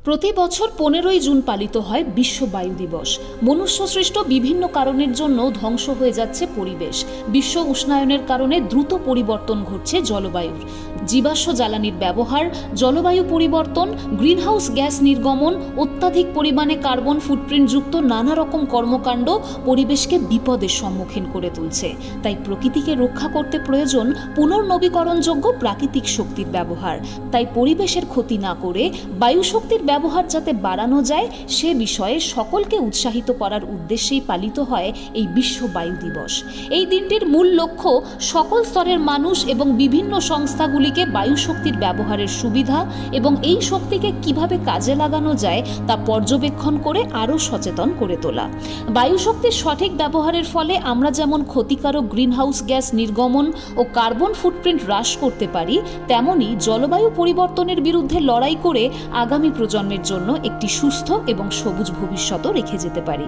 প্রতি বছর 15ই জুন পালিত হয় বিশ্ব বায়ু দিবস। মনুষ্যসৃষ্ট বিভিন্ন কারণের জন্য ধ্বংস হয়ে যাচ্ছে পরিবেশ। বিশ্ব উষ্ণায়নের কারণে দ্রুত পরিবর্তন ঘটছে জলবায়ুর। জীবাশ্ম জ্বালানির ব্যবহার, জলবায়ু পরিবর্তন, গ্রিনহাউস গ্যাস নির্গমন, অত্যাধিক পরিমাণে কার্বন ফুটপ্রিন্টযুক্ত নানা রকম কর্মকাণ্ড পরিবেশকে বিপদের সম্মুখীন করে তুলছে। তাই প্রকৃতিকে রক্ষা করতে প্রয়োজন পুনর্নবীকরণযোগ্য প্রাকৃতিক শক্তির ব্যবহার। তাই পরিবেশের ক্ষতি না করে বায়ু শক্তির ব্যবহার যাতে বাড়ানো যায় সে বিষয়ে সকলকে উৎসাহিত করার উদ্দেশ্যেই পালিত হয় এই বিশ্ব বায়ু দিবস। এই দিনটির মূল লক্ষ্য সকল স্তরের মানুষ এবং বিভিন্ন সংস্থাগুলিকে বায়ু শক্তির ব্যবহারের সুবিধা এবং এই শক্তিকে কিভাবে কাজে লাগানো যায় তা পর্যবেক্ষণ করে আরও সচেতন করে তোলা। বায়ু শক্তির সঠিক ব্যবহারের ফলে আমরা যেমন ক্ষতিকারক গ্রিনহাউস গ্যাস নির্গমন ও কার্বন ফুটপ্রিন্ট হ্রাস করতে পারি, তেমনি জলবায়ু পরিবর্তনের বিরুদ্ধে লড়াই করে আগামী প্রজন্মের জন্য একটি সুস্থ এবং সবুজ ভবিষ্যৎও রেখে যেতে পারি।